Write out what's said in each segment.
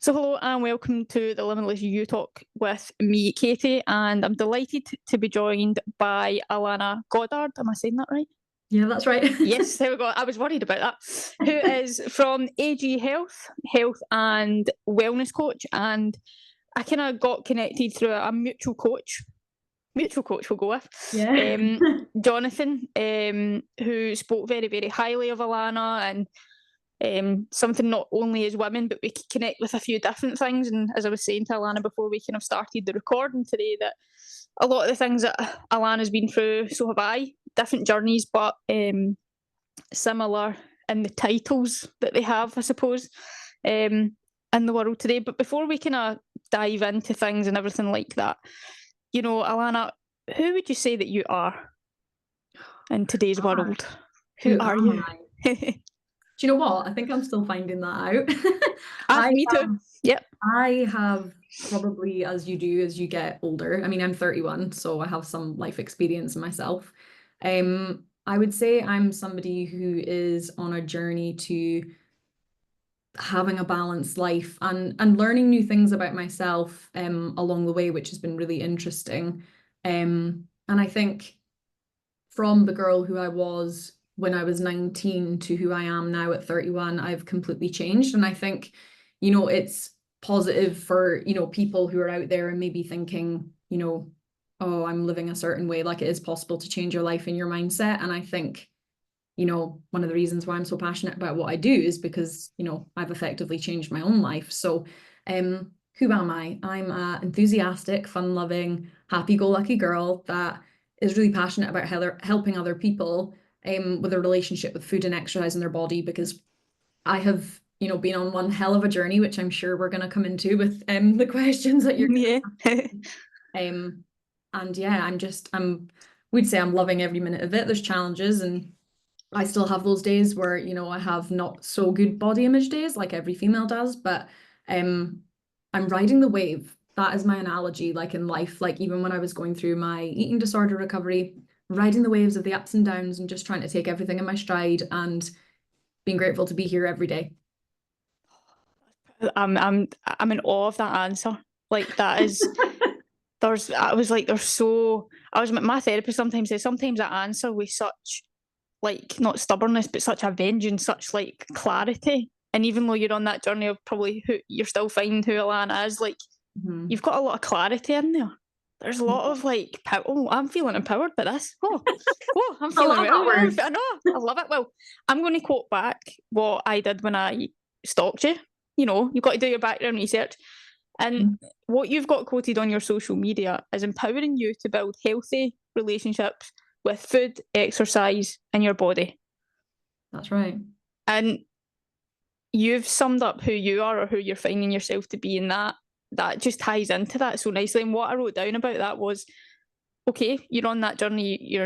So hello and welcome to the Limitless You Talk with me, Katie, and I'm delighted to be joined by Alanna Goddard. Am I saying that right? Yeah, that's right. Yes, there we go. I was worried about that. Who is from AG Health and Wellness Coach, and I kind of got connected through a mutual coach. Mutual coach we'll go with. Yeah. Jonathan, who spoke very, very highly of Alanna and something not only as women, but we could connect with a few different things. And as I was saying to Alanna before we kind of started the recording today, that a lot of the things that Alanna's been through, so have I. Different journeys, but similar in the titles that they have, I suppose, in the world today. But before we kind of dive into things and everything like that, Alanna, who would you say that you are in today's world? Who Who are am you? I? Do you know what? I think I'm still finding that out. Me too. Yep. I have probably, as you do as you get older, I mean, I'm 31, so I have some life experience myself. I would say I'm somebody who is on a journey to having a balanced life and learning new things about myself along the way, which has been really interesting. And I think from the girl who I was when I was 19 to who I am now at 31, I've completely changed. And I think, it's positive for, people who are out there and maybe thinking, oh, I'm living a certain way. Like, it is possible to change your life and your mindset. And I think, one of the reasons why I'm so passionate about what I do is because, I've effectively changed my own life. So, who am I? I'm an enthusiastic, fun-loving, happy-go-lucky girl that is really passionate about helping other people with a relationship with food and exercise in their body, because I have, been on one hell of a journey, which I'm sure we're going to come into with the questions that you're Yeah. and yeah, we'd say I'm loving every minute of it. There's challenges, and I still have those days where, I have not so good body image days like every female does, but I'm riding the wave. That is my analogy, like in life, like even when I was going through my eating disorder recovery, riding the waves of the ups and downs and just trying to take everything in my stride and being grateful to be here every day. I'm in awe of that answer. Like that is I was like there's so I was my therapist sometimes says sometimes I answer with such like not stubbornness but such a vengeance, such like clarity. And even though you're on that journey of probably who you're still finding who Alanna is, like Mhm. you've got a lot of clarity in there. There's a lot of like power. Oh, I'm feeling empowered by this. I'm I feeling love that word. I know, I love it. Well, I'm going to quote back what I did when I stalked you. You've got to do your background research. And Mhm. what you've got quoted on your social media is empowering you to build healthy relationships with food, exercise, and your body. That's right. And you've summed up who you are or who you're finding yourself to be in that just ties into that so nicely. And what I wrote down about that was, okay, you're on that journey, you're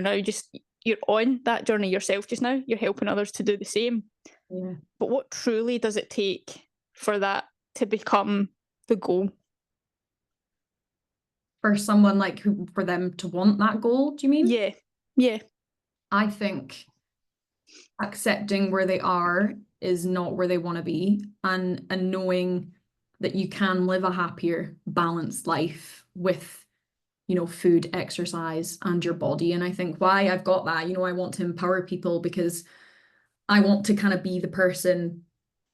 on that journey yourself just now, you're helping others to do the same. Yeah. But what truly does it take for that to become the goal? For someone like for them to want that goal, do you mean? Yeah. Yeah. I think accepting where they are is not where they want to be, and knowing that you can live a happier, balanced life with, food, exercise, and your body. And I think why I've got that, I want to empower people because I want to kind of be the person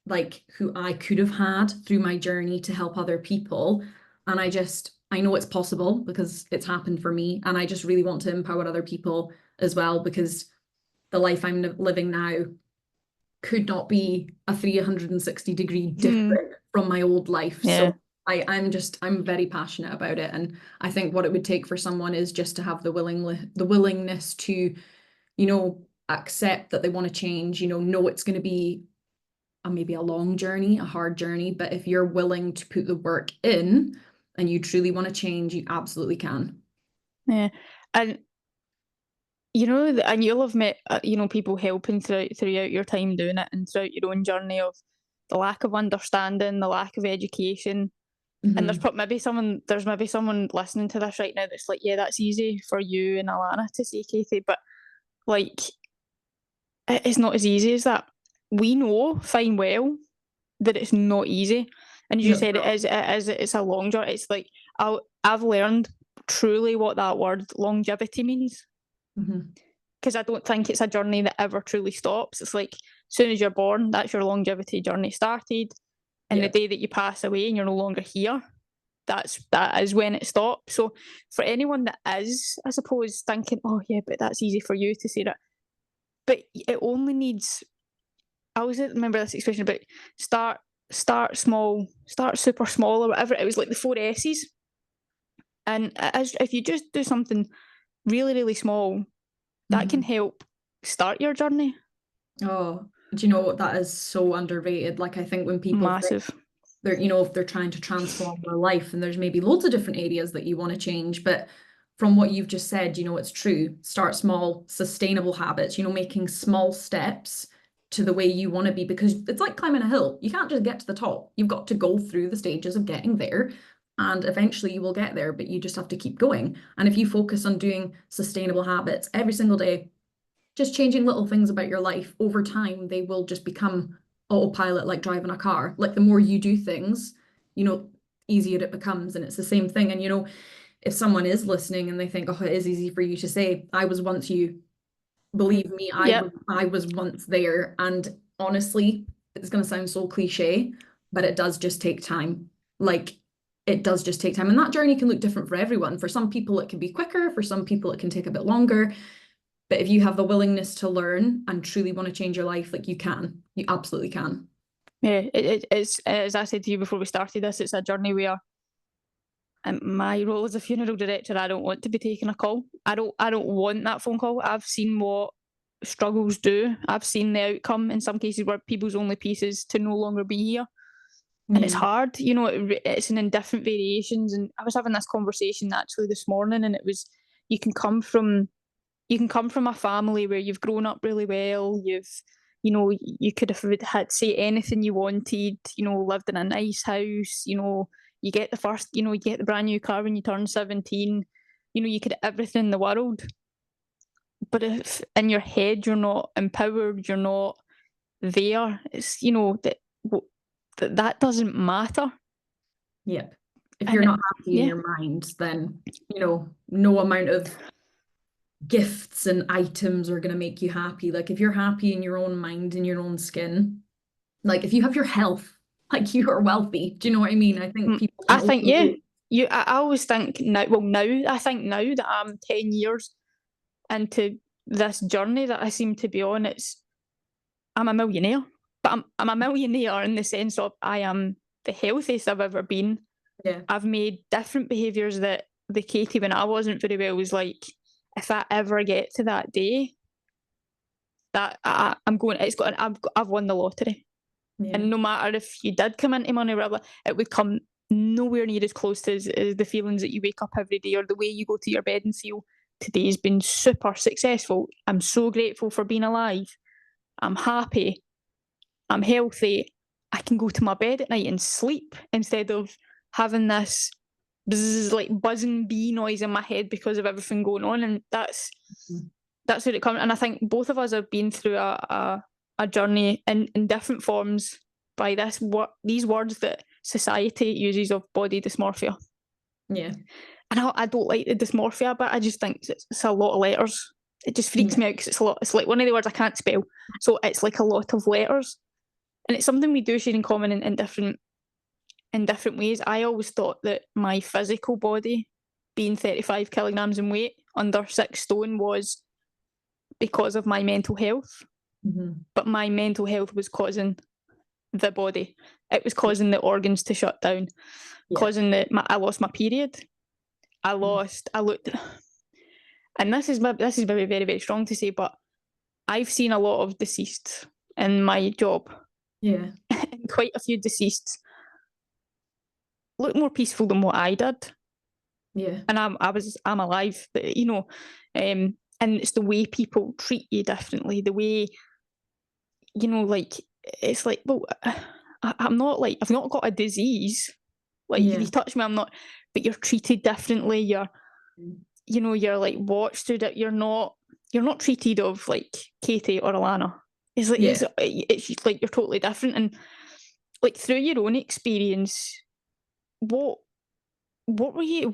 like who I could have had through my journey to help other people. And I know it's possible because it's happened for me. And I just really want to empower other people as well, because the life I'm living now could not be a 360-degree Mm, different from my old life. yeah. So I'm very passionate about it. And I think what it would take for someone is just to have the willingness to, accept that they want to change, know it's going to be maybe a long journey, a hard journey, but if you're willing to put the work in and you truly want to change, you absolutely can. Yeah. And and you'll have met, people helping throughout your time doing it and throughout your own journey of the lack of understanding, the lack of education. And Mhm. there's maybe someone listening to this right now that's like, yeah, that's easy for you and Alanna to say, Katie, but like, it's not as easy as that. We know fine well that it's not easy. And you said it's a long journey. It's like I've learned truly what that word longevity means, because I don't think it's a journey that ever truly stops. It's like as soon as you're born, that's your longevity journey started, and the day that you pass away and you're no longer here, that is when it stops. So for anyone that is, I suppose, thinking, oh yeah, but that's easy for you to say that, but it only needs. I always remember this expression about start small, start super small, or whatever. It was like the 4 S's. And if you just do something really, really small, that can help start your journey. Oh, do you know what? That is so underrated. Like, I think when people Massive. they're, if they're trying to transform their life, and there's maybe loads of different areas that you want to change, but from what you've just said, it's true. Start small, sustainable habits, making small steps to the way you want to be, because it's like climbing a hill. You can't just get to the top. You've got to go through the stages of getting there, and eventually you will get there, but you just have to keep going. And if you focus on doing sustainable habits every single day, just changing little things about your life, over time, they will just become autopilot, like driving a car. Like the more you do things, easier it becomes. And it's the same thing. And, if someone is listening and they think, oh, it is easy for you to say, I was once you, believe me, I was once there. And honestly, it's going to sound so cliche, but it does just take time. Like, it does just take time. And that journey can look different for everyone. For some people, it can be quicker. For some people, it can take a bit longer. But if you have the willingness to learn and truly want to change your life, like, you absolutely can. Yeah, it's as I said to you before we started this, it's a journey where, in my role as a funeral director, I don't want to be taking a call. I don't want that phone call. I've seen what struggles do. I've seen the outcome in some cases where people's only piece is to no longer be here. And it's hard, it's in different variations. And I was having this conversation actually this morning, and it was, you can come from a family where you've grown up really well, you could have had say anything you wanted, lived in a nice house, you get you get the brand new car when you turn 17, you could have everything in the world. But if in your head you're not empowered, you're not there, it's, that doesn't matter. Yep. If you're not happy in your mind, then, no amount of gifts and items are going to make you happy. Like, if you're happy in your own mind, in your own skin, like, if you have your health, like, you are wealthy. Do you know what I mean? I think people I think, I always think now, I think now that I'm 10 years into this journey that I seem to be on, I'm a millionaire. But I'm a millionaire in the sense of I am the healthiest I've ever been. Yeah. I've made different behaviours that the Katie when I wasn't very well was like, if I ever get to that day, that I've won the lottery. Yeah. And no matter if you did come into money, it would come nowhere near as close to as the feelings that you wake up every day, or the way you go to your bed and feel, today's been super successful. I'm so grateful for being alive. I'm happy. I'm healthy. I can go to my bed at night and sleep instead of having this like buzzing bee noise in my head because of everything going on. And that's where it comes. And I think both of us have been through a journey in different forms by these words that society uses of body dysmorphia. Yeah. And I don't like the dysmorphia, but I just think it's a lot of letters. It just freaks me out because it's like one of the words I can't spell. So it's like a lot of letters. And it's something we do share in common in different ways. I always thought that my physical body, being 35 kilograms in weight, under 6 stone, was because of my mental health. But my mental health was causing the body. It was causing the organs to shut down, causing I lost my period. I looked, and this is very, very, very strong to say, but I've seen a lot of deceased in my job. Yeah. And quite a few deceased look more peaceful than what I did. Yeah. And I'm alive, but, and it's the way people treat you differently, the way, like, it's like, well, I'm not like, I've not got a disease. Like, if you touch me, I'm not, but you're treated differently. You're like watched through that. You're not treated of like Katie or Alanna. It's like, it's like you're totally different. And like through your own experience, what what were you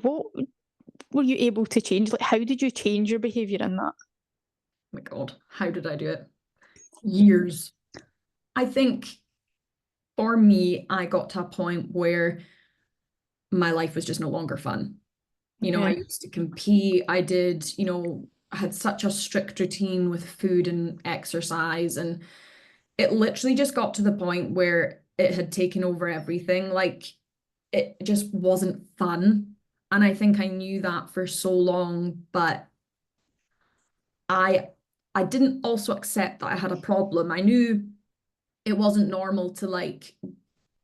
able to change? Like, how did you change your behaviour in that? Oh my God, how did I do it? Years. I think for me, I got to a point where my life was just no longer fun. I Yeah. used to compete. I had such a strict routine with food and exercise, and it literally just got to the point where it had taken over everything. Like, it just wasn't fun. And I think I knew that for so long, but I I didn't also accept that I had a problem. I knew it wasn't normal to like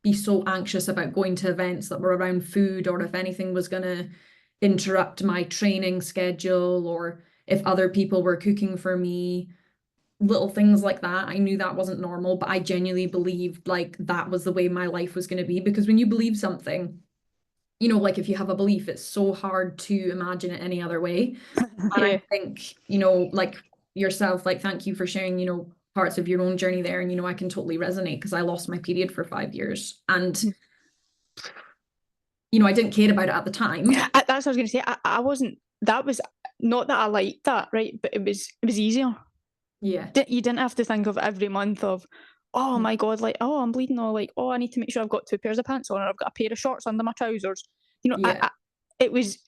be so anxious about going to events that were around food, or if anything was going to interrupt my training schedule, or if other people were cooking for me, little things like that. I knew that wasn't normal, but I genuinely believed like that was the way my life was going to be. Because when you believe something, like if you have a belief, it's so hard to imagine it any other way. And I Yeah. think, like yourself, like thank you for sharing, parts of your own journey there. And, I can totally resonate because I lost my period for 5 years. And, I didn't care about it at the time. That's what I was going to say. I wasn't. That was not that I liked that, right? But it was easier. Yeah. You didn't have to think of every month of, oh my God, like, oh, I'm bleeding, or like, oh, I need to make sure I've got 2 pairs of pants on, or I've got a pair of shorts under my trousers. Yeah. It was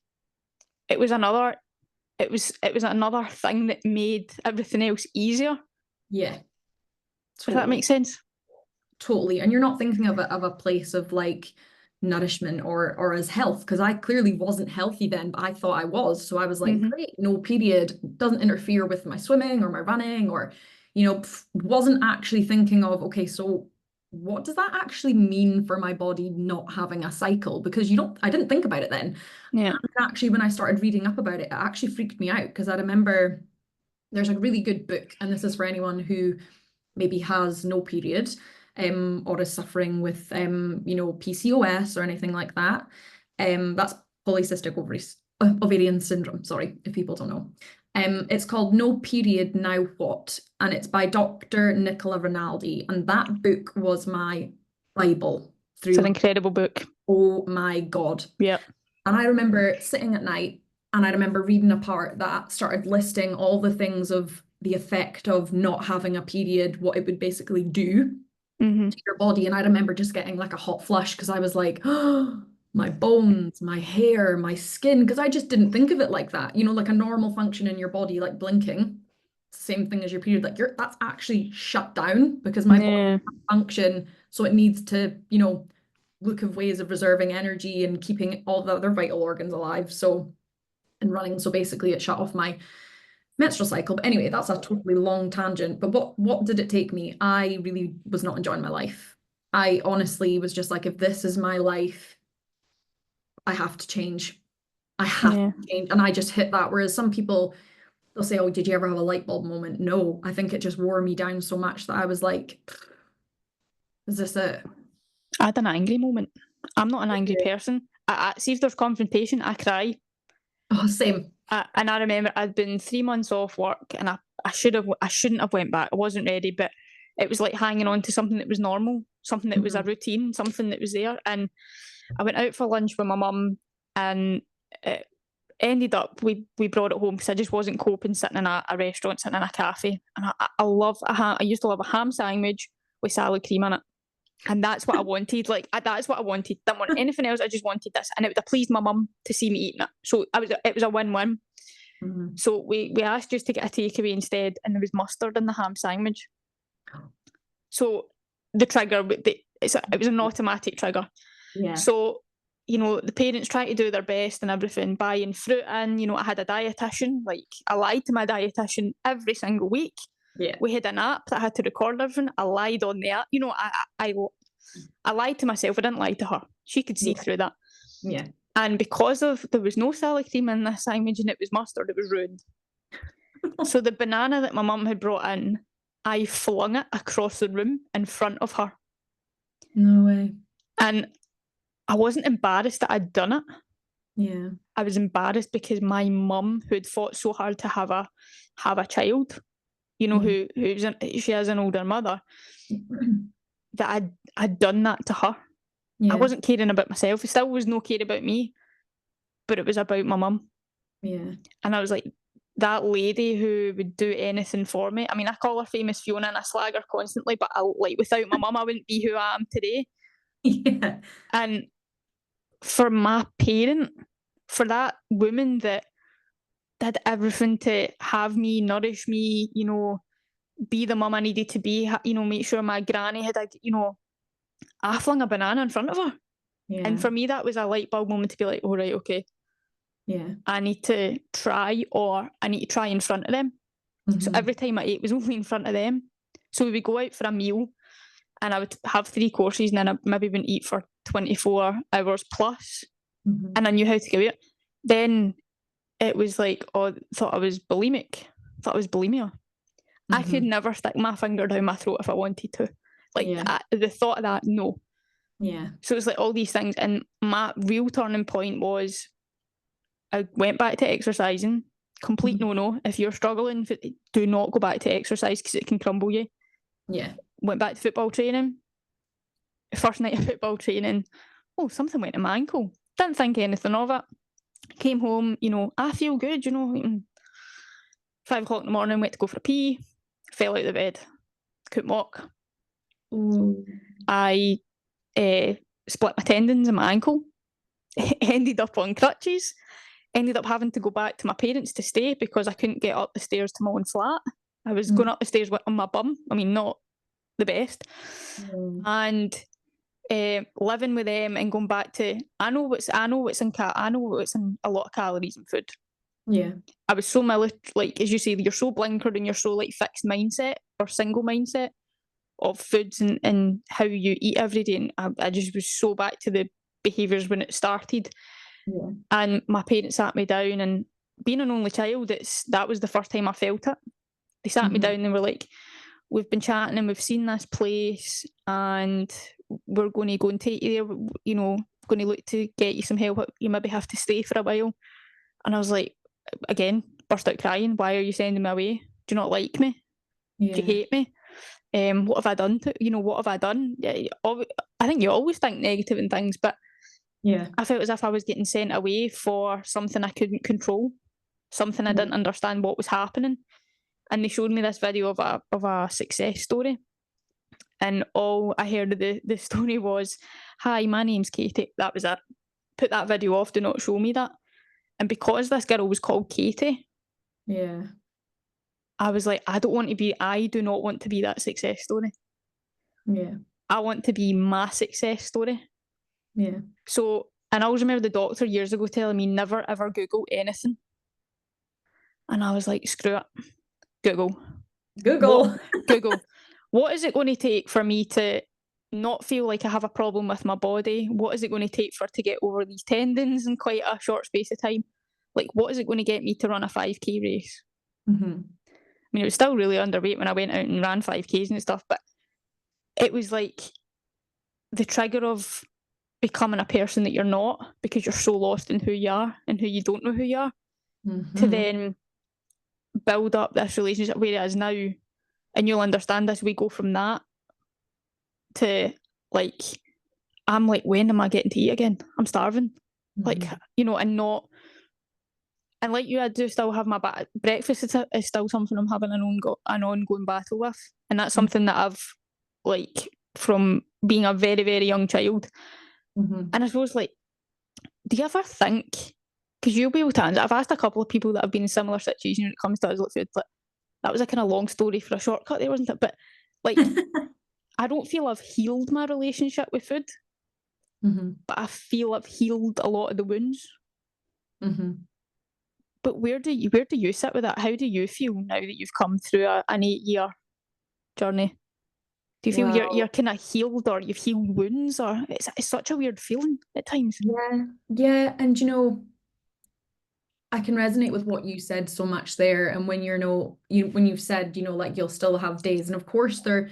it was another it was another thing that made everything else easier. Yeah. If that Totally. makes sense. Totally. And you're not thinking of a place of like nourishment or as health, because I clearly wasn't healthy then, but I thought I was. So I was like, great, no period, doesn't interfere with my swimming or my running, or, wasn't actually thinking of, okay, so what does that actually mean for my body not having a cycle? Because I didn't think about it then. Yeah. And actually, when I started reading up about it, it actually freaked me out, because I remember there's a really good book, and this is for anyone who maybe has no period, or is suffering with PCOS or anything like that. That's polycystic ovarian syndrome, sorry, if people don't know. It's called No Period, Now What? And it's by Dr. Nicola Rinaldi. And that book was my Bible It's an through, incredible book. oh my God. Yeah. And I remember sitting at night, and I remember reading a part that started listing all the things of the effect of not having a period, what it would basically do to your body. And I remember just getting like a hot flush, because I was like, oh, my bones, my hair, my skin, because I just didn't think of it like that. Like a normal function in your body, like blinking, same thing as your period, like that's actually shut down because my body Yeah. can't function. So it needs to, look of ways of reserving energy and keeping all the other vital organs alive. So, and running. So basically it shut off my menstrual cycle. But anyway, that's a totally long tangent. But what did it take me? I really was not enjoying my life. I honestly was just like, if this is my life, I have to change. I have Yeah. to change. And I just hit that. Whereas some people, they'll say, oh, did you ever have a light bulb moment? No, I think it just wore me down so much that I was like, is this it? I had an angry moment. I'm not an angry person. See if there's confrontation, I cry. Oh, same. And I remember I'd been 3 months off work, and I shouldn't have went back. I wasn't ready, but it was like hanging on to something that was normal, something that was a routine, something that was there. And I went out for lunch with my mum, and it ended up we brought it home because I just wasn't coping sitting in a restaurant, sitting in a cafe. And I used to love a ham sandwich with salad cream in it. And that's what I wanted. Like, that's what I wanted. Didn't want anything else. I just wanted this, and it would have pleased my mum to see me eating it. So it was a win-win. So we asked just to get a takeaway instead, and there was mustard in the ham sandwich. So the trigger, it was an automatic trigger. Yeah. So, the parents try to do their best and everything, buying fruit in. I had a dietitian. Like, I lied to my dietitian every single week. Yeah. We had an app that had to record everything. I lied on the app. I lied to myself. I didn't lie to her. She could see through that. Yeah. And because there was no salad cream in this sandwich and it was mustard, it was ruined. So the banana that my mum had brought in, I flung it across the room in front of her. No way. And I wasn't embarrassed that I'd done it. Yeah. I was embarrassed because my mum, who had fought so hard to have a child, she has an older mother. that I'd done that to her. I wasn't caring about myself. It still was no care about me, but it was about my mum. Yeah. And I was like, that lady who would do anything for me. I mean, I call her famous Fiona and I slag her constantly, but like without my mum, I wouldn't be who I am today. Yeah. And for my parent, for that woman that did everything to have me, nourish me, you know, be the mum I needed to be, you know, make sure my granny had, you know, I flung a banana in front of her. And Yeah. for me, that was a light bulb moment to be like, all right, okay, Yeah. I need to try, or I need to try in front of them. So every time I ate was only in front of them. So we would go out for a meal and I would have 3 courses and then I maybe wouldn't eat for 24 hours plus. And I knew how to get it. Then it was like, oh, thought I was bulimic. Thought I was bulimia. I could never stick my finger down my throat if I wanted to. Like the thought of that, no. Yeah. So it was like all these things. And my real turning point was I went back to exercising. Complete no. If you're struggling, do not go back to exercise because it can crumble you. Yeah. Went back to football training. First night of football training, oh, something went in my ankle. Didn't think anything of it. Came home, you know, I feel good, you know. 5 o'clock in the morning, went to go for a pee, fell out of the bed, couldn't walk. I split my tendons in my ankle, ended up on crutches, ended up having to go back to my parents to stay because I couldn't get up the stairs to my own flat. I was going up the stairs on my bum. I mean, not the best. And living with them and going back to, I know what's in a lot of calories in food. Yeah. I was so like, as you say, you're so blinkered and you're so like fixed mindset or single mindset of foods and how you eat every day. And I just was so back to the behaviours when it started. Yeah. And my parents sat me down, and being an only child, that was the first time I felt it. They sat me down and were like, we've been chatting and we've seen this place and we're going to go and take you there, you know, going to look to get you some help. You maybe have to stay for a while. And I was like, again, burst out crying. Why are you sending me away? Do you not like me? Yeah. Do you hate me? What have I done what have I done? Yeah, I think you always think negative and things, but Yeah. I felt as if I was getting sent away for something I couldn't control, something I didn't understand what was happening. And they showed me this video of a success story. And all I heard of the story was, hi, my name's Katie. That was it. Put that video off, do not show me that. And because this girl was called Katie, Yeah. I was like, I do not want to be that success story. Yeah. I want to be my success story. Yeah. So, and I always remember the doctor years ago telling me never ever Google anything. And I was like, screw it. Google. Google. What is it going to take for me to not feel like I have a problem with my body? What is it going to take for to get over these tendons in quite a short space of time? Like, what is it going to get me to run a 5K race? I mean, it was still really underweight when I went out and ran 5Ks and stuff, but it was like the trigger of becoming a person that you're not because you're so lost in who you are and who you don't know who you are, to then build up this relationship where it is now. And you'll understand as we go from that to like, I'm like, when am I getting to eat again? I'm starving. Like, you know, and not, and like you, I do still have my breakfast is still something I'm having an ongoing battle with. And that's something that I've, like, from being a very, very young child. And I suppose, like, do you ever think, because you'll be able to answer, I've asked a couple of people that have been in similar situations when it comes to us, like food, like, that was a kind of long story for a shortcut there, wasn't it? But like, I don't feel I've healed my relationship with food, but I feel I've healed a lot of the wounds. But where do you sit with that? How do you feel now that you've come through an 8-year journey? Do you feel you're kind of healed, or you've healed wounds, or it's such a weird feeling at times? Yeah. And you know, I can resonate with what you said so much there. And when when you've said, you know, like you'll still have days, and of course there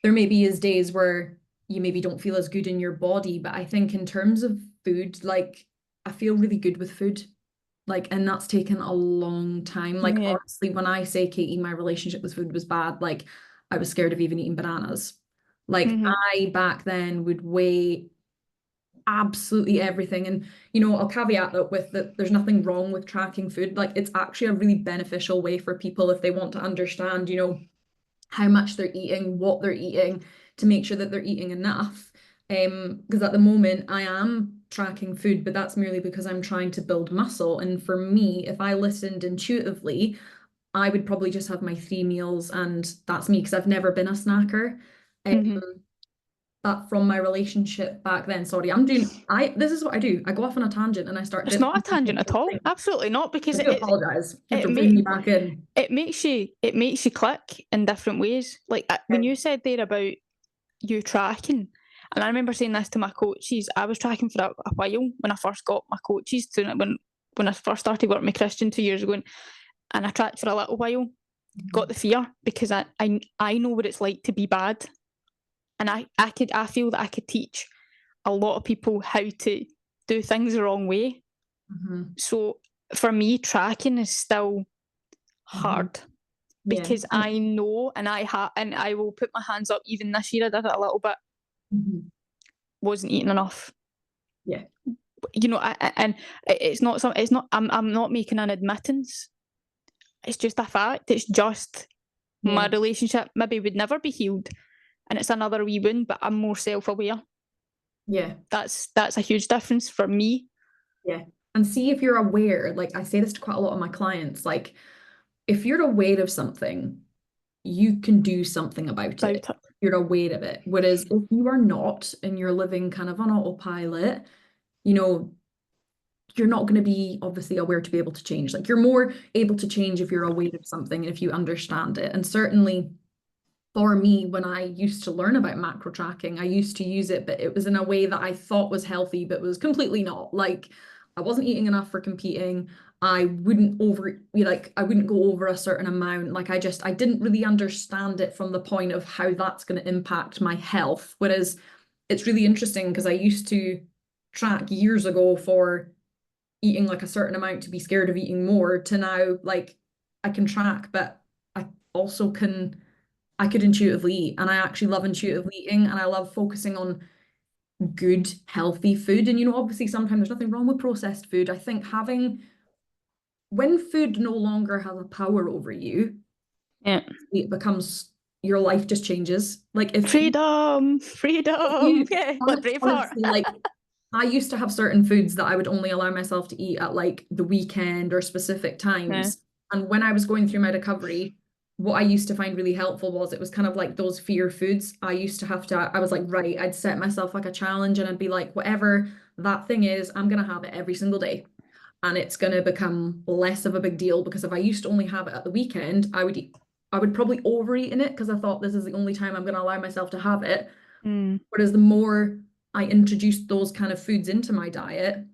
maybe is days where you maybe don't feel as good in your body, but I think in terms of food, like I feel really good with food. Like, and that's taken a long time. Like, honestly, when I say, Katie, my relationship with food was bad, like I was scared of even eating bananas. Like Mhm. I back then would weigh absolutely everything. And, you know, I'll caveat that with that there's nothing wrong with tracking food. Like it's actually a really beneficial way for people if they want to understand, you know, how much they're eating, what they're eating, to make sure that they're eating enough. Because at the moment I am tracking food, but that's merely because I'm trying to build muscle. And for me, if I listened intuitively, I would probably just have my 3 meals and that's me because I've never been a snacker. Mhm. But from my relationship back then, sorry, this is what I do. I go off on a tangent and I start It's not a different tangent at all. things. Absolutely not, because I do apologize. You have it to bring me make back in. it makes you click in different ways. Like when Okay. you said there about you tracking, and I remember saying this to my coaches. I was tracking for a while when I first got my coaches to when I first started working with Christian 2 years ago, and I tracked for a little while. Got the fear because I know what it's like to be bad, and I feel that I could teach a lot of people how to do things the wrong way. Mhm, So for me, tracking is still mhm. hard Yeah. because I know, and I will put my hands up. Even this year, I did it a little bit. Mhm. Wasn't eating enough. Yeah. You know, and it's not some. It's not. I'm not making an admittance. It's just a fact. It's just my Yeah. relationship maybe would never be healed, and it's another wee wound. But I'm more self-aware. Yeah. That's a huge difference for me Yeah. And see if you're aware, like I say this to quite a lot of my clients, like if you're aware of something, you can do something about about it. it. You're aware of it. Whereas if you are not and you're living kind of on autopilot, you know, you're not going to be obviously aware to be able to change. Like you're more able to change if you're aware of something and if you understand it. And certainly for me, when I used to learn about macro tracking, I used to use it, but it was in a way that I thought was healthy, but was completely not. Like I wasn't eating enough for competing. I wouldn't I wouldn't go over a certain amount. Like I didn't really understand it from the point of how that's going to impact my health. Whereas it's really interesting because I used to track years ago for eating like a certain amount to be scared of eating more to now like I can track, but I also I could intuitively eat and I actually love intuitively eating and I love focusing on good, healthy food. And you know, obviously sometimes there's nothing wrong with processed food. I think having when food no longer has a power over you, Yeah. it becomes your life just changes. Like Freedom, if freedom. you Yeah, like Braveheart. honestly like I used to have certain foods that I would only allow myself to eat at like the weekend or specific Yeah. times. And when I was going through my recovery, what I used to find really helpful was it was kind of like those fear foods. I used to have to, I was like, right, I'd set myself like a challenge and I'd be like, whatever that thing is, I'm going to have it every single day. And it's going to become less of a big deal because if I used to only have it at the weekend, I would probably overeat in it because I thought this is the only time I'm going to allow myself to have it. Mm. Whereas the more I introduced those kind of foods into my diet,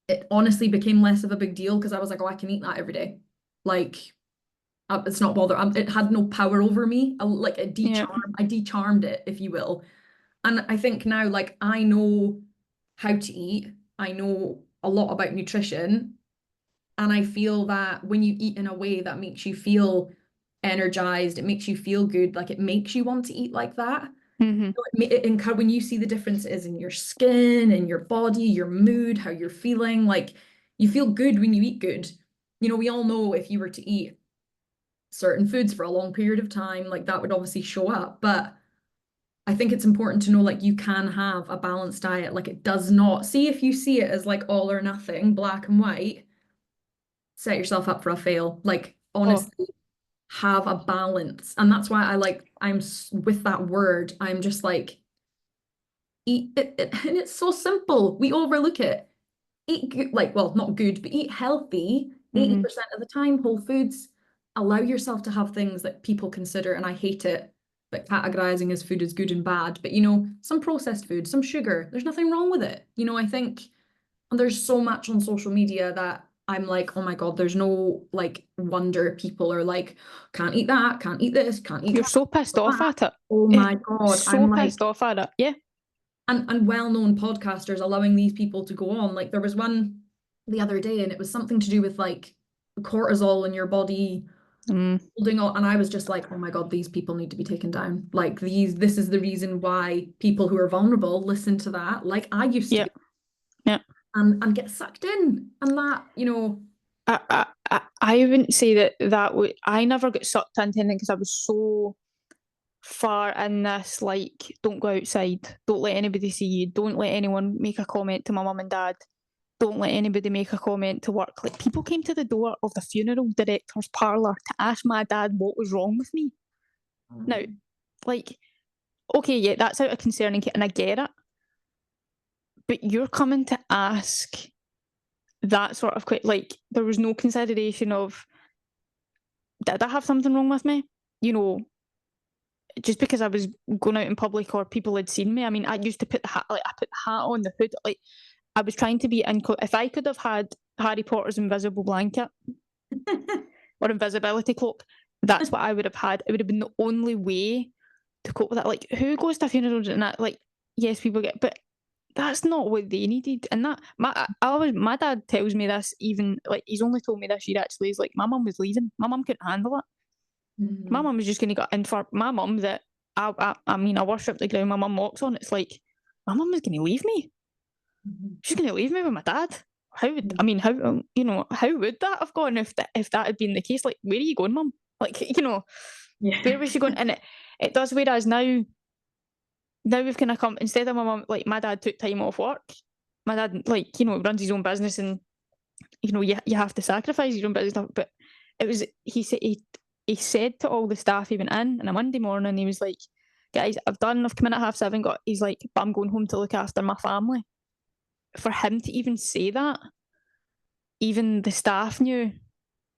it honestly became less of a big deal because I was like, oh, I can eat that every day. Like, it's not bother. It had no power over me. Yeah. I decharmed it, if you will. And I think now, like, I know how to eat. I know a lot about nutrition. And I feel that when you eat in a way that makes you feel energized, it makes you feel good, like it makes you want to eat like that. Mhm. When you see the differences in your skin, in your body, your mood, how you're feeling, like you feel good when you eat good. You know, we all know if you were to eat certain foods for a long period of time, like that would obviously show up. But I think it's important to know like you can have a balanced diet. Like it does not, see if you see it as like all or nothing, black and white, set yourself up for a fail. Like Oh. honestly, have a balance. And that's why with that word, I'm just like, eat it, and it's so simple. We overlook it. Eat good, like, well, not good, but eat healthy Mhm. 80% of the time, whole foods. Allow yourself to have things that people consider, and I hate it, but categorizing as food is good and bad. But you know, some processed food, some sugar, there's nothing wrong with it. You know, I think, and there's so much on social media that I'm like, oh my God, there's no like wonder people are like, can't eat that, can't eat this, can't eat You're that. so pissed off at it. Oh Yeah. my God, So I'm like, pissed off at it. Yeah. and well-known podcasters allowing these people to go on. Like there was one the other day, and it was something to do with like cortisol in your body. holding on, and I was just like, oh my God, these people need to be taken down. Like this is the reason why people who are vulnerable listen to that, like I used to be. Yeah. And get sucked in. And that, I wouldn't say that would. I never got sucked into anything because I was so far in this, like, don't go outside, don't let anybody see you, don't let anyone make a comment to my mum and dad, don't let anybody make a comment to work. Like, people came to the door of the funeral director's parlour to ask my dad what was wrong with me. Now, like, okay, yeah, that's out of concern and I get it, but you're coming to ask that sort of like, there was no consideration of, did I have something wrong with me? Just because I was going out in public or people had seen me. I mean, I used to put the hat, like I put the hat on, the hood, like I was trying to be if I could have had Harry Potter's invisible blanket or invisibility cloak, that's what I would have had. It would have been the only way to cope with that. Like, who goes to funerals and that? Like, yes, people get, but that's not what they needed. And that my dad tells me this, even like he's only told me this year actually. He's like, my mum was leaving. My mum couldn't handle it. My mum was just going to go in for my mum that I mean, I worship the ground my mum walks on. It's like, my mum was going to leave me. She's going to leave me with my dad. How would, I mean, how would that have gone if that had been the case? Like, where are you going, mum? Like, where was she going? And it does, whereas now we've kind of come, instead of my mum, like my dad took time off work. My dad, like, runs his own business and, you have to sacrifice your own business. But it was, he said to all the staff, he went in on a Monday morning, he was like, guys, I've come in at 7:30, he's like, but I'm going home to look after my family. For him to even say that, even the staff knew.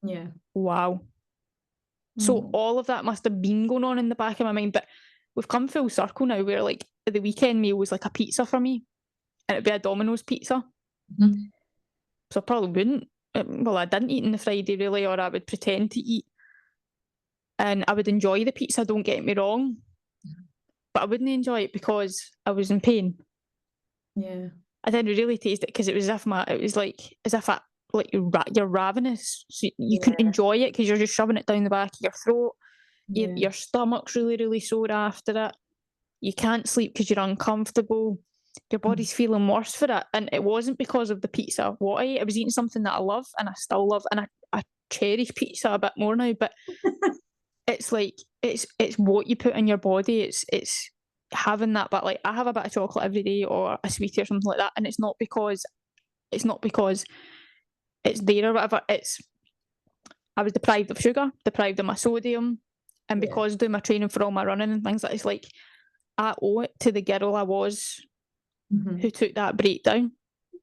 Yeah. Wow. So all of that must have been going on in the back of my mind, but we've come full circle now where like the weekend meal was like a pizza for me, and it'd be a Domino's pizza. So I probably wouldn't. Well, I didn't eat on the Friday really, or I would pretend to eat. And I would enjoy the pizza, don't get me wrong, but I wouldn't enjoy it because I was in pain. Yeah. I didn't really taste it because it was as if you're ravenous. So you couldn't enjoy it because you're just shoving it down the back of your throat. Your stomach's really, really sore after it. You can't sleep because you're uncomfortable. Your body's feeling worse for it. And it wasn't because of the pizza. What I ate, I was eating something that I love and I still love. And I cherish pizza a bit more now. But it's like, it's what you put in your body. It's having that, but like I have a bit of chocolate every day or a sweetie or something like that. And it's not because it's there or whatever. I was deprived of sugar, deprived of my sodium. And because doing my training for all my running and things like that, it's like, I owe it to the girl I was who took that breakdown,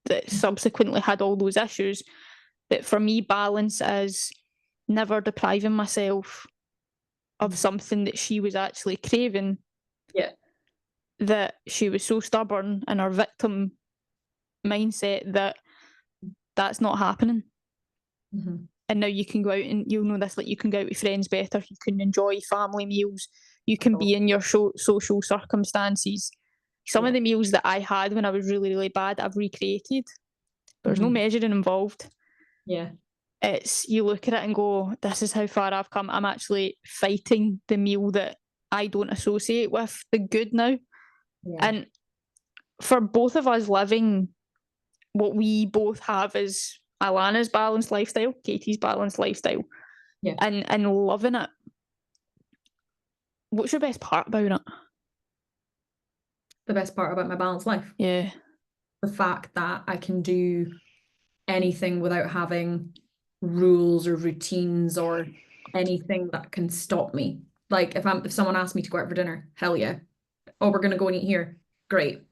that subsequently had all those issues. That for me, balance is never depriving myself of something that she was actually craving. Yeah. That she was so stubborn in her victim mindset that that's not happening. And now you can go out and you'll know this, like you can go out with friends better, you can enjoy family meals, you can be in your social circumstances. Some of the meals that I had when I was really, really bad, I've recreated. There's no measuring involved. Yeah. It's, you look at it and go, this is how far I've come. I'm actually fighting the meal that I don't associate with the good now. Yeah. And for both of us living what we both have is Alanna's balanced lifestyle, Katie's balanced lifestyle, and loving it. What's your best part about it? The best part about my balanced life? Yeah. The fact that I can do anything without having rules or routines or anything that can stop me. Like if someone asked me to go out for dinner, hell yeah. Oh, we're gonna go and eat here. Great.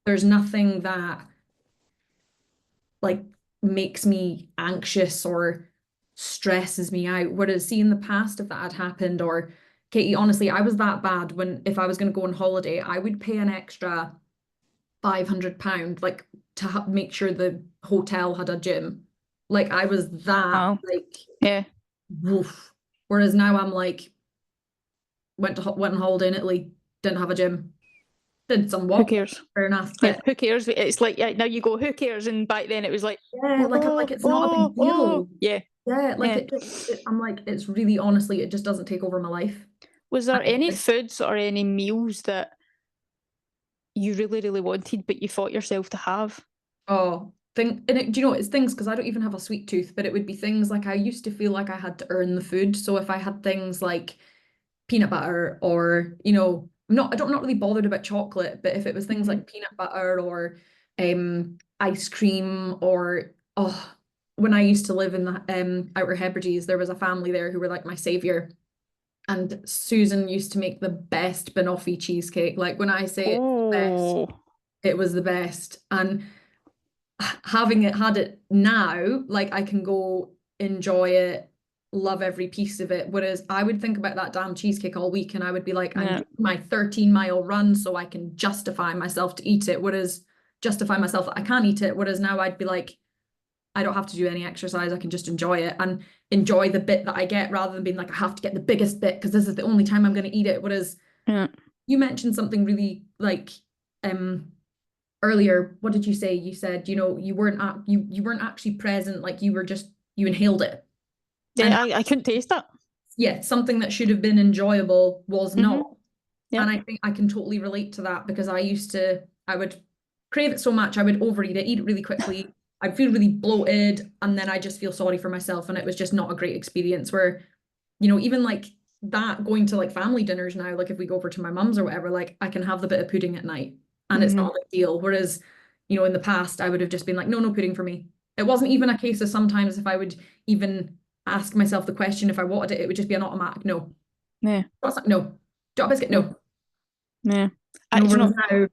There's nothing that like makes me anxious or stresses me out. Whereas see in the past, if that had happened, or Katie, honestly, I was that bad if I was going to go on holiday, I would pay an extra £500 like to make sure the hotel had a gym. Like I was that woof. Whereas now I'm like went on holiday in Italy, didn't have a gym, did some Who walk. cares? Fair enough. Yeah, But who cares? It's like, yeah, now you go, who cares? And back then it was like, yeah, like I'm like, it's not a big deal. yeah. Yeah, like Yeah. I'm like, it's really, honestly, it just doesn't take over my life. Was there any And foods or any meals that you really, really wanted, but you fought yourself to have? do you know what, it's things, because I don't even have a sweet tooth, but it would be things like I used to feel like I had to earn the food. So if I had things like peanut butter, or I'm not really bothered about chocolate, but if it was things like peanut butter or ice cream, or when I used to live in the Outer Hebrides, there was a family there who were like my savior. And Susan used to make the best banoffee cheesecake. Like when I say it's the best, Oh, it was the best. And having had it now, like I can go enjoy it, love every piece of it. Whereas I would think about that damn cheesecake all week, and I would be like, I'm yeah. doing my 13-mile run so I can justify myself to eat it. Whereas justify myself that I can't eat it. Whereas now I'd be like, I don't have to do any exercise. I can just enjoy it and enjoy the bit that I get, rather than being like, I have to get the biggest bit because this is the only time I'm going to eat it. Whereas Yeah. you mentioned something really like earlier. What did you say? You said, you weren't actually present, like you inhaled it. And Yeah, I couldn't taste that. yeah, something that should have been enjoyable was not. Yep. And I think I can totally relate to that, because I would crave it so much, I would overeat it, eat it really quickly. I'd feel really bloated, and then I just feel sorry for myself, and it was just not a great experience. Where, even like that, going to like family dinners now, like if we go over to my mum's or whatever, like I can have the bit of pudding at night and it's not a big deal. Whereas, in the past, I would have just been like, no, no pudding for me. It wasn't even a case of, sometimes if I would even ask myself the question if I wanted it, it would just be an automatic no. Yeah. No. Got a biscuit? No. Yeah. No, You know, whereas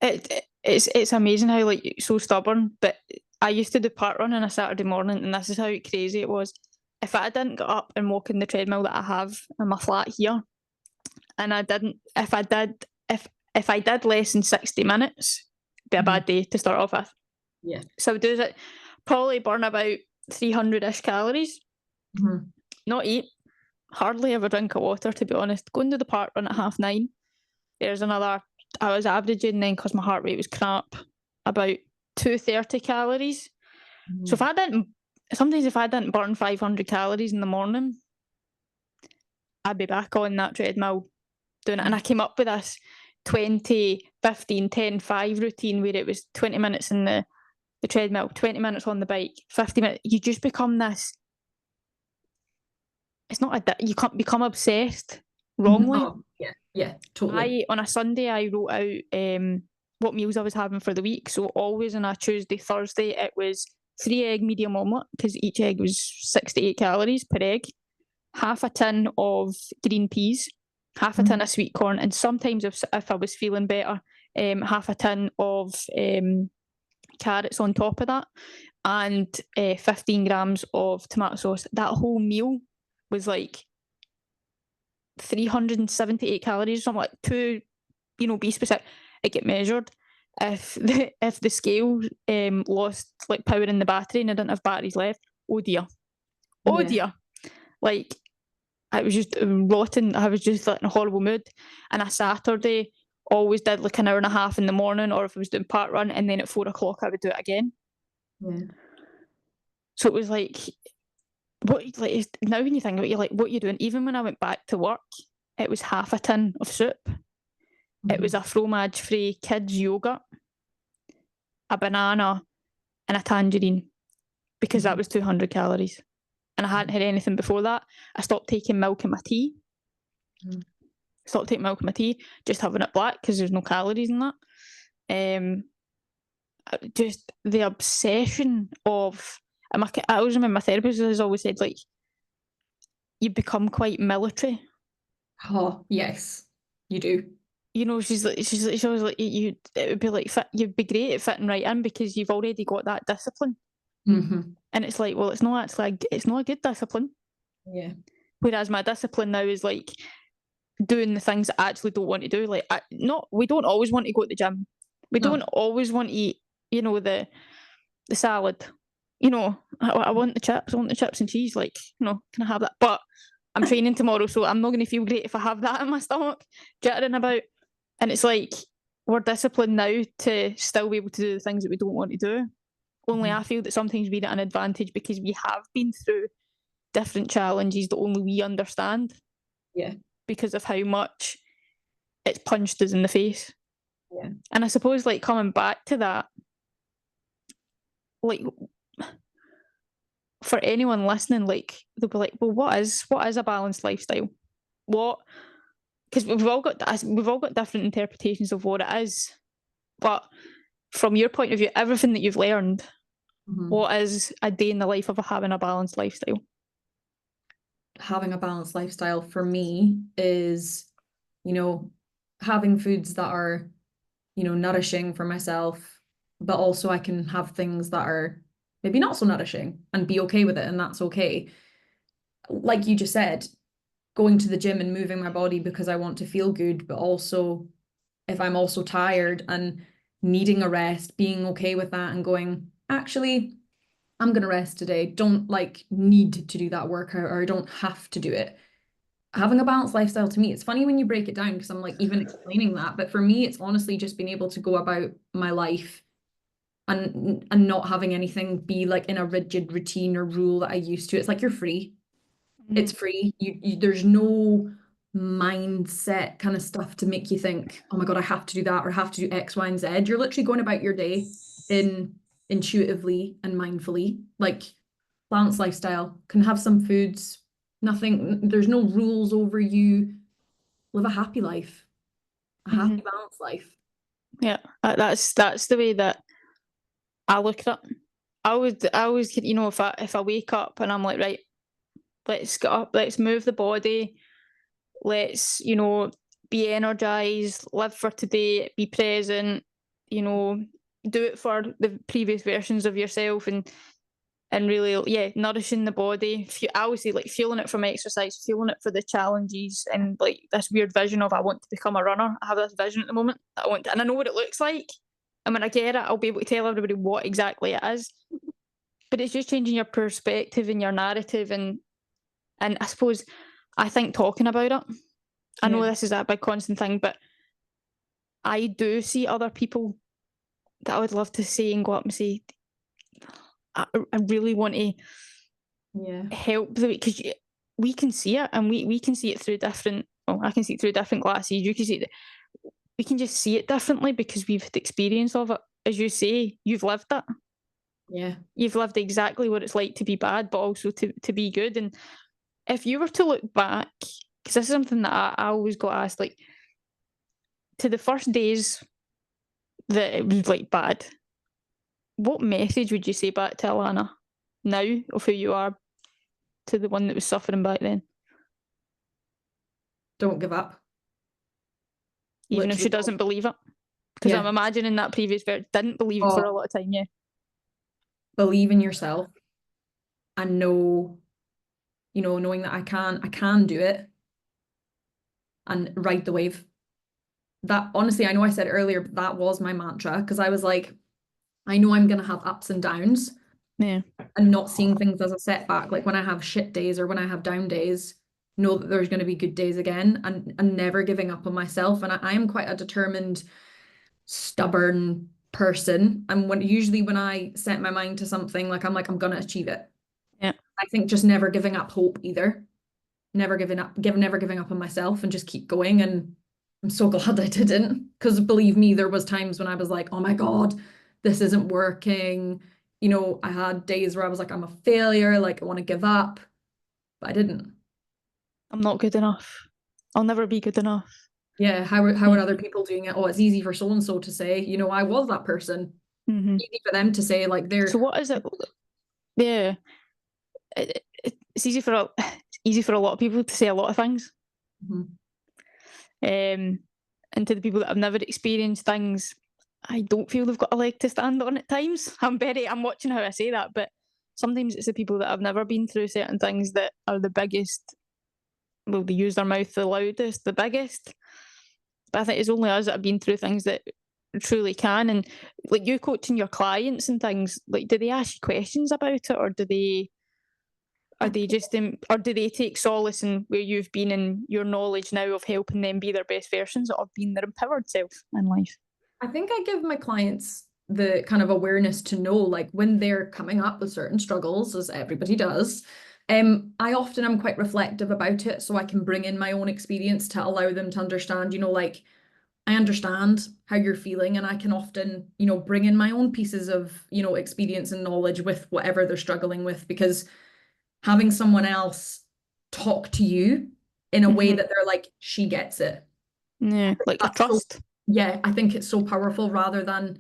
now, it's amazing how like you're so stubborn. But I used to do part run on a Saturday morning, and this is how crazy it was. If I didn't get up and walk in the treadmill that I have in my flat here, and if I did less than 60 minutes, it'd be a bad day to start off with. yeah. So I would do it, probably burn about 300-ish calories. Not eat, hardly ever drink of water, to be honest. Going to the park run at 9:30. There's another, I was averaging then, because my heart rate was crap, about 230 calories. So sometimes if I didn't burn 500 calories in the morning, I'd be back on that treadmill doing it. And I came up with this 20, 15, 10, 5 routine, where it was 20 minutes in the treadmill, 20 minutes on the bike, 50 minutes. You just become this, it's not you can't become obsessed wrongly. Oh, yeah, totally. On a Sunday, I wrote out what meals I was having for the week. So always on a Tuesday, Thursday, it was 3 egg medium omelette, because each egg was 68 calories per egg, half a tin of green peas, half a tin of sweet corn, and sometimes if I was feeling better, half a tin of carrots on top of that, and 15 grams of tomato sauce. That whole meal was like 378 calories, something like, to be specific. It get measured. If the scale lost like power in the battery and I didn't have batteries left, oh dear, like I was just rotten. I was just like in a horrible mood. And a Saturday always did like an hour and a half in the morning, or if I was doing part run, and then at 4 o'clock I would do it again. So it was like, now when you think about it, you're like, what are you doing? Even when I went back to work, it was half a tin of soup. It was a fromage-free kids yogurt, a banana, and a tangerine, because that was 200 calories. And I hadn't had anything before that. I stopped taking milk in my tea. Just having it black, because there's no calories in that. Just the obsession of, I always remember my therapist has always said, like, you become quite military. Oh, yes, you do. She's always like, it would be like, you'd be great at fitting right in, because you've already got that discipline. And it's like, well, it's not a good discipline. Yeah. Whereas my discipline now is like doing the things I actually don't want to do. Like, we don't always want to go to the gym. We don't always want to eat, the salad. I want the chips. I want the chips and cheese. Like, can I have that? But I'm training tomorrow, so I'm not going to feel great if I have that in my stomach, jittering about. And it's like, we're disciplined now to still be able to do the things that we don't want to do. Only I feel that sometimes we're at an advantage because we have been through different challenges that only we understand. Yeah. Because of how much it's punched us in the face. Yeah. And I suppose, like, coming back to that, like, for anyone listening, like, they'll be like, well, what is a balanced lifestyle? What? Because we've all got different interpretations of what it is. But from your point of view, everything that you've learned, what is a day in the life of having a balanced lifestyle? Having a balanced lifestyle for me is, you know, having foods that are, you know, nourishing for myself, but also I can have things that are maybe not so nourishing and be okay with it, and that's okay. Like you just said, going to the gym and moving my body because I want to feel good, but also if I'm also tired and needing a rest, being okay with that and going, actually, I'm gonna rest today. Don't like need to do that workout, or I don't have to do it. Having a balanced lifestyle, to me, it's funny when you break it down because I'm like even explaining that, but for me it's honestly just being able to go about my life and not having anything be like in a rigid routine or rule that I used to. It's like you're free. It's free. You there's no mindset kind of stuff to make you think, oh my God, I have to do that or I have to do X, Y, and Z. You're literally going about your day intuitively and mindfully. Like balanced lifestyle, can have some foods, nothing, there's no rules over you. Live a happy life, a happy, balanced life. Yeah, that's the way that I look at it. I always, you know, if I wake up and I'm like, right, let's get up, let's move the body, let's, you know, be energized, live for today, be present, you know, do it for the previous versions of yourself, and really, yeah, nourishing the body. I always say, like, fueling it from exercise, fueling it for the challenges, and like this weird vision of I want to become a runner. I have this vision at the moment that I want to, and I know what it looks like. And when I get it, I'll be able to tell everybody what exactly it is. But it's just changing your perspective and your narrative, and I suppose I think talking about it. I know this is a big constant thing, but I do see other people that I would love to say and go up and say, I really want to help the way, because we can see it, and we can see it through different, well, I can see it through different glasses, you can see it, we can just see it differently because we've had experience of it. As you say, you've lived it. Yeah. You've lived exactly what it's like to be bad, but also to be good. And if you were to look back, because this is something that I always got asked, like, to the first days that it was like bad, what message would you say back to Alanna now of who you are to the one that was suffering back then? Don't give up. Even if she doesn't believe it? Because I'm imagining that previous version didn't believe it for a lot of time, Believe in yourself and know, you know, knowing that I can do it and ride the wave. That, honestly, I know I said earlier, but that was my mantra, because I was like, I know I'm going to have ups and downs. Yeah. And not seeing things as a setback. Like when I have shit days or when I have down days, know that there's going to be good days again, and never giving up on myself. And I am quite a determined, stubborn person. And usually when I set my mind to something, like I'm going to achieve it. Yeah. I think just never giving up hope either. Never giving up on myself, and just keep going. And I'm so glad I didn't, because believe me, there was times when I was like, oh my God, this isn't working. You know, I had days where I was like, I'm a failure, like I want to give up, but I didn't. I'm not good enough. I'll never be good enough. Yeah, how are other people doing it? Oh, it's easy for so and so to say. You know, I was that person. Easy for them to say, like they're. So what is it? Yeah, it's easy for a lot of people to say a lot of things. And to the people that have never experienced things, I don't feel they've got a leg to stand on at times. I'm watching how I say that, but sometimes it's the people that have never been through certain things that are the biggest. Well, they use their mouth the loudest, the biggest. But I think it's only us that have been through things that truly can. And like you coaching your clients and things, like, do they ask you questions about it, or do they or do they take solace in where you've been in your knowledge now of helping them be their best versions, or being their empowered self in life? I think I give my clients the kind of awareness to know, like, when they're coming up with certain struggles, as everybody does, I often am quite reflective about it, so I can bring in my own experience to allow them to understand, like, I understand how you're feeling, and I can often, bring in my own pieces of, experience and knowledge with whatever they're struggling with, because having someone else talk to you in a way that they're like, she gets it. Yeah, like a That's so, trust. yeah, I think it's so powerful, rather than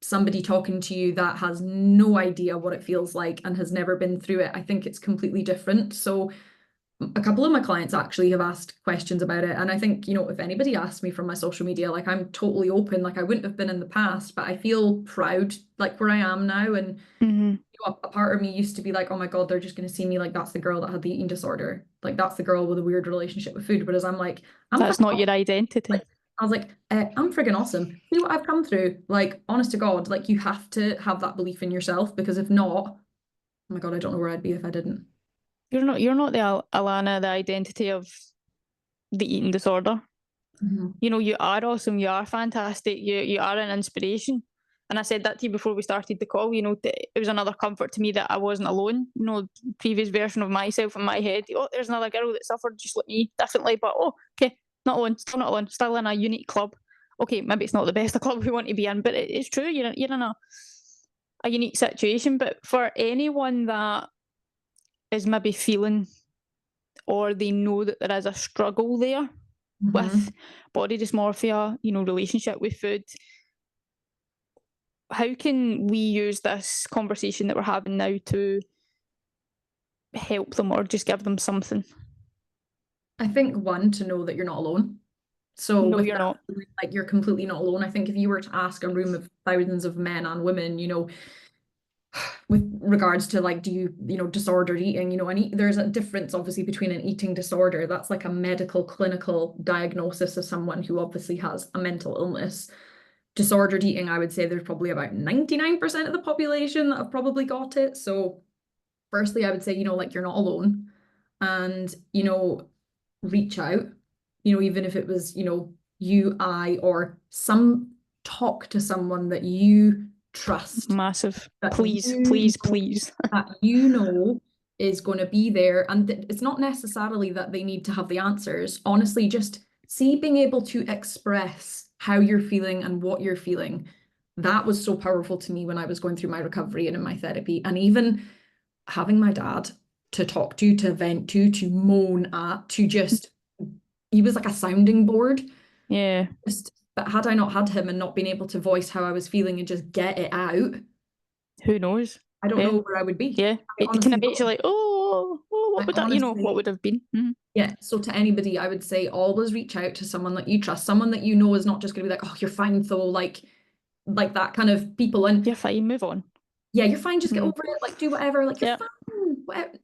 somebody talking to you that has no idea what it feels like and has never been through it. I think it's completely different. So a couple of my clients actually have asked questions about it. And I think, if anybody asks me from my social media, like, I'm totally open, like I wouldn't have been in the past, but I feel proud, like, where I am now. And a part of me used to be like, oh my God, they're just going to see me like that's the girl that had the eating disorder. Like, that's the girl with a weird relationship with food. Whereas I'm like, That's not your identity. like, I was like, I'm friggin' awesome. See what I've come through. Like, honest to God, like, you have to have that belief in yourself, because if not, oh my God, I don't know where I'd be if I didn't. You're not the Alanna, the identity of the eating disorder. You are awesome. You are fantastic. You are an inspiration. And I said that to you before we started the call. It was another comfort to me that I wasn't alone. Previous version of myself in my head. Oh, there's another girl that suffered just like me, differently. But okay, not alone. Still not alone. Still in a unique club. Okay, maybe it's not the best of club we want to be in, but it's true. You're in a unique situation. But for anyone that is maybe feeling, or they know that there is a struggle there with body dysmorphia, relationship with food, how can we use this conversation that we're having now to help them, or just give them something? I think, one, to know that you're not alone. So No, with you're that, not. like, you're completely not alone. I think if you were to ask a room of thousands of men and women, with regards to, like, do you, disordered eating, and there's a difference obviously between an eating disorder, that's like a medical clinical diagnosis of someone who obviously has a mental illness. Disordered eating, I would say there's probably about 99% of the population that have probably got it. So firstly, I would say, like, you're not alone, and, reach out, even if it was, you, I, or some, talk to someone that you trust, Massive. that Please, you please, know, please. that is going to be there. And it's not necessarily that they need to have the answers. Honestly, just being able to express how you're feeling and what you're feeling. That was so powerful to me when I was going through my recovery and in my therapy. And even having my dad to talk to vent to moan at, he was like a sounding board. Yeah. But had I not had him and not been able to voice how I was feeling and just get it out, Who knows? I don't Yeah. know where I would be. Yeah. I It can honestly be don't. like, what I would that, what honestly, would have been? yeah. So to anybody, I would say always reach out to someone that you trust, someone that you know is not just going to be like, oh, you're fine, though, like that kind of people. And You're fine, move on. yeah, you're fine, just get over it, like, do whatever, like, you're Yeah. fine.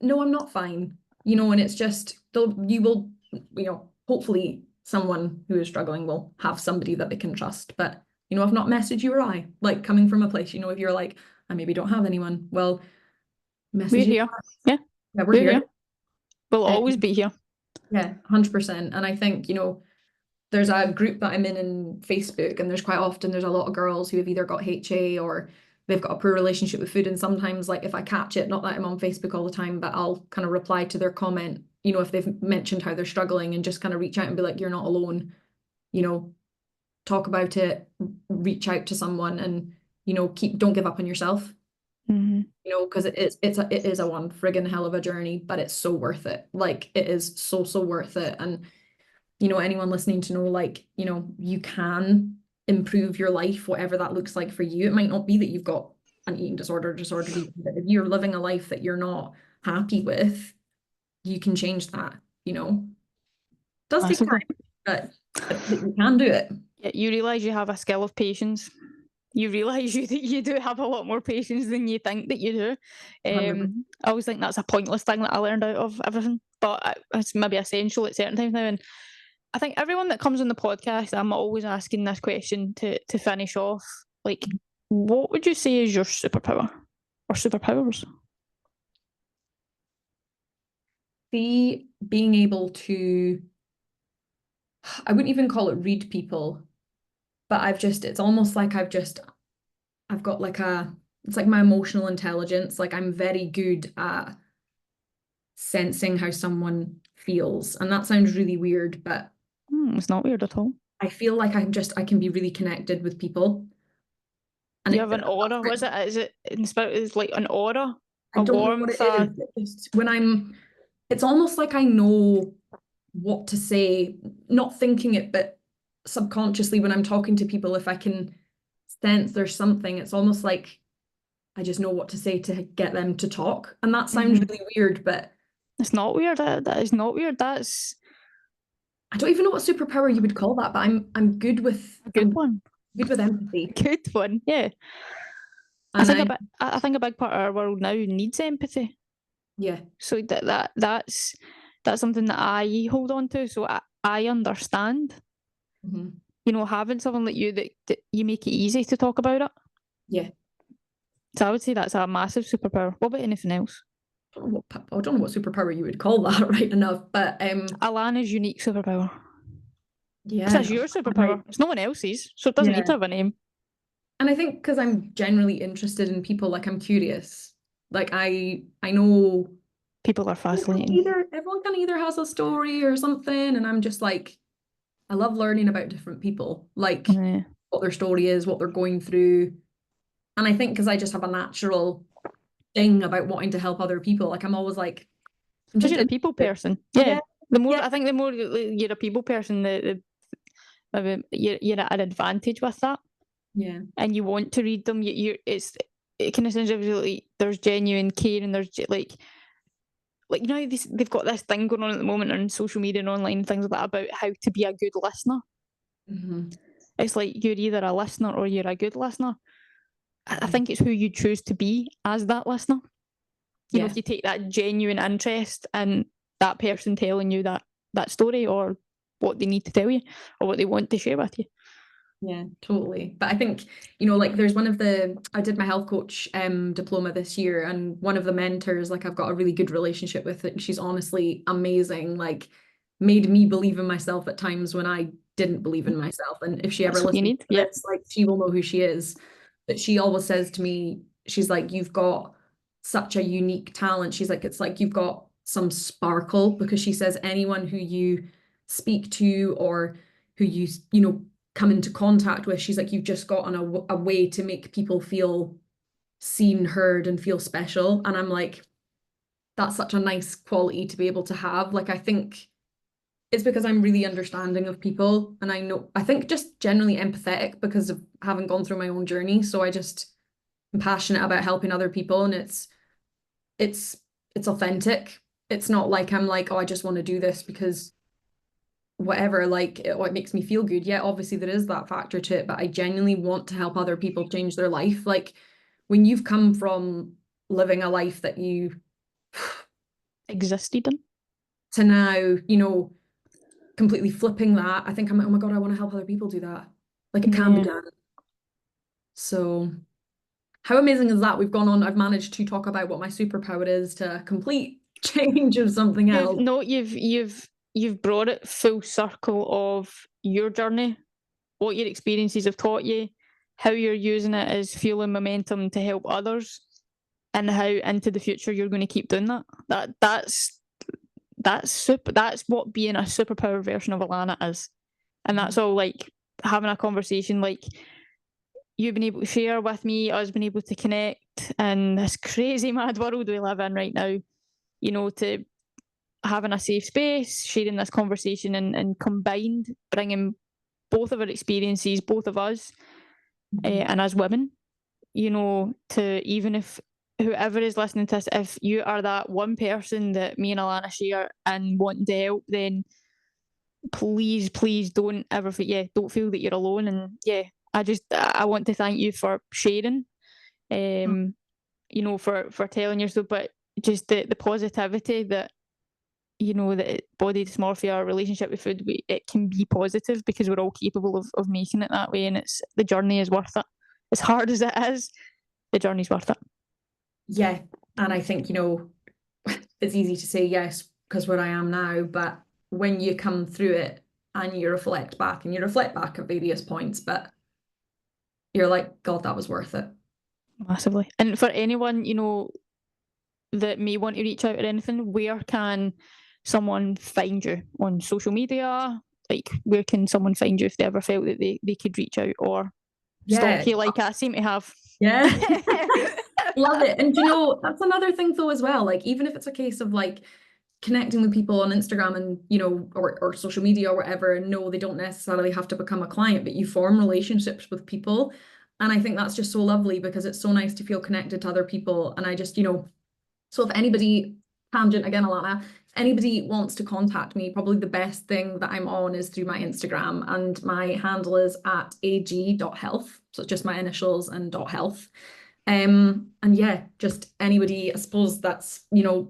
No, I'm not fine. And it's just, you will, hopefully someone who is struggling will have somebody that they can trust. But, if not message you or I, like, coming from a place, if you're like, I maybe don't have anyone, well, We're message you. here. Yeah. Yeah, we're We're here. here. We'll always be here. Yeah, 100%. And I think, there's a group that I'm in Facebook, and there's a lot of girls who have either got HA or they've got a poor relationship with food. And sometimes, like, if I catch it, not that I'm on Facebook all the time, but I'll kind of reply to their comment, if they've mentioned how they're struggling, and just kind of reach out and be like, you're not alone, talk about it, reach out to someone, and, don't give up on yourself. Because it is a one friggin' hell of a journey, but it's so worth it. Like, it is so, so worth it. And anyone listening to know, like, you can improve your life, whatever that looks like for you. It might not be that you've got an eating disorder, but if you're living a life that you're not happy with, you can change that. It does take Massively. time, but you can do it. Yeah, you realise you have a skill of patience. You realise you do have a lot more patience than you think that you do. 100%. I always think that's a pointless thing that I learned out of everything, but it's maybe essential at certain times now. And I think everyone that comes on the podcast, I'm always asking this question to finish off. Like, what would you say is your superpower or superpowers? Being able to, I wouldn't even call it read people, but it's almost like I've got like it's like my emotional intelligence. Like I'm very good at sensing how someone feels. And that sounds really weird, but It's not weird at all. I feel like I can be really connected with people. And You have an aura. Was it? Is it inspired? Is like an aura, I a don't know what warmth? it is. It's almost like I know what to say, not thinking it, but subconsciously when I'm talking to people, if I can sense there's something, it's almost like I just know what to say to get them to talk. And that sounds really weird, but It's not weird. That is not weird. That's I don't even know what superpower you would call that, but I'm good with a good one. good with empathy. Good one. Yeah. And I think a big part of our world now needs empathy. yeah. So that's something that I hold on to. So I understand. Mhm. You know, having someone like you that you make it easy to talk about it. Yeah. So I would say that's a massive superpower. What about anything else? I don't know what superpower you would call that right enough, but Alanna's unique superpower. yeah, That's your superpower. It's no one else's, so it doesn't need to have a name. And I think because I'm generally interested in people, like I'm curious. Like I know People are fascinating. everyone kind of either has a story or something, and I'm just like I love learning about different people, like Yeah. what their story is, what they're going through. And I think because I just have a natural thing about wanting to help other people, like I'm always like I'm Because just you're a people interested. person. Yeah. Yeah, The more yeah, I think, the more you're a people person, you're at an advantage with that, yeah. and you want to read them. It kind of sounds like there's genuine care, and there's like you know they've got this thing going on at the moment on social media and online and things like that about how to be a good listener. Mhm. It's like you're either a listener or you're a good listener. I Mhm. think it's who you choose to be as that listener. You know, Yeah. if you take that genuine interest in that person telling you that story or what they need to tell you or what they want to share with you. Yeah, totally. But I think, like there's I did my health coach diploma this year, and one of the mentors, like I've got a really good relationship with it, and she's honestly amazing, like made me believe in myself at times when I didn't believe in myself. And if she ever That's what you listens need. to Yep. this, like she will know who she is. But she always says to me, she's like, you've got such a unique talent. She's like, it's like you've got some sparkle, because she says anyone who you speak to or who you come into contact with, she's like, you've just gotten a way to make people feel seen, heard, and feel special. And I'm like, that's such a nice quality to be able to have. Like, I think it's because I'm really understanding of people, and I think just generally empathetic because of having gone through my own journey. So I just am passionate about helping other people, and it's it's authentic. It's not like I'm like, oh, I just want to do this because whatever, like it makes me feel good. Yeah, obviously there is that factor to it, but I genuinely want to help other people change their life. Like when you've come from living a life that you Existed in. to now, completely flipping that, I think I'm like, oh my God, I want to help other people do that. Like it can be Yeah. done. So how amazing is that? I've managed to talk about what my superpower is to a complete change of something else. You've brought it full circle of your journey, what your experiences have taught you, how you're using it as fueling momentum to help others, and how into the future you're going to keep doing that. That's what being a superpower version of Alanna is. And that's all like having a conversation like you've been able to share with me, us being able to connect in this crazy mad world we live in right now, to having a safe space, sharing this conversation and combined bringing both of our experiences, both of us, and as women, to even if whoever is listening to this, if you are that one person that me and Alanna share and want to help, then please don't ever don't feel that you're alone. And I want to thank you for sharing, for telling your story, but just the positivity that that body dysmorphia, relationship with food, it can be positive because we're all capable of making it that way, and the journey is worth it. As hard as it is, the journey's worth it. Yeah. And I think, it's easy to say yes because where I am now, but when you come through it and you reflect back at various points, but you're like, God, that was worth it. Massively. And for anyone, that may want to reach out or anything, where can someone find you on social media? Like, where can someone find you if they ever felt that they could reach out or stalk you like I seem to have? Yeah. Love it. And that's another thing though as well. Like, even if it's a case of like connecting with people on Instagram and, or social media or whatever, and no, they don't necessarily have to become a client, but you form relationships with people. And I think that's just so lovely because it's so nice to feel connected to other people. And I just, so if anybody, tangent again, Alanna, if anybody wants to contact me, probably the best thing that I'm on is through my Instagram, and my handle is at ag.health. So it's just my initials and .health. And yeah, just anybody, I suppose, that's,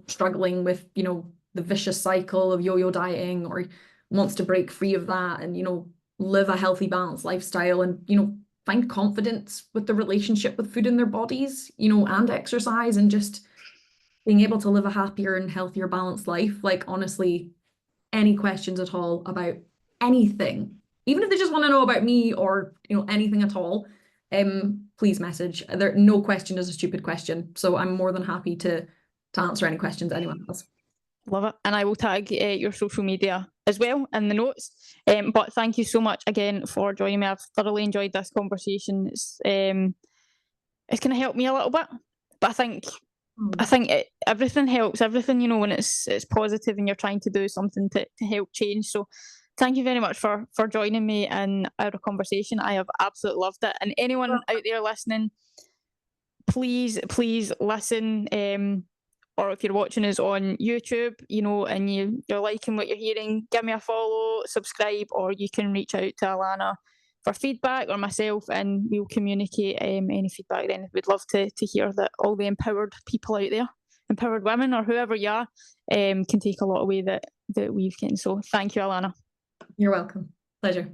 struggling with, the vicious cycle of yo-yo dieting, or wants to break free of that and, live a healthy, balanced lifestyle and, find confidence with the relationship with food in their bodies, and exercise, and just being able to live a happier and healthier, balanced life. Like, honestly, any questions at all about anything, even if they just want to know about me or, anything at all, please message. No question is a stupid question. So I'm more than happy to answer any questions anyone has. Love it. And I will tag your social media as well in the notes. But thank you so much again for joining me. I've thoroughly enjoyed this conversation. It's going to help me a little bit, but I think everything helps. Everything, when it's positive and you're trying to do something to help change. So thank you very much for joining me in our conversation. I have absolutely loved it. And anyone out there listening, please listen. Or if you're watching us on YouTube, and you're liking what you're hearing, give me a follow, subscribe, or you can reach out to Alanna for feedback or myself, and we'll communicate any feedback then. We'd love to hear that all the empowered people out there, empowered women or whoever you are, can take a lot away that we've gotten. So thank you, Alanna. You're welcome. Pleasure.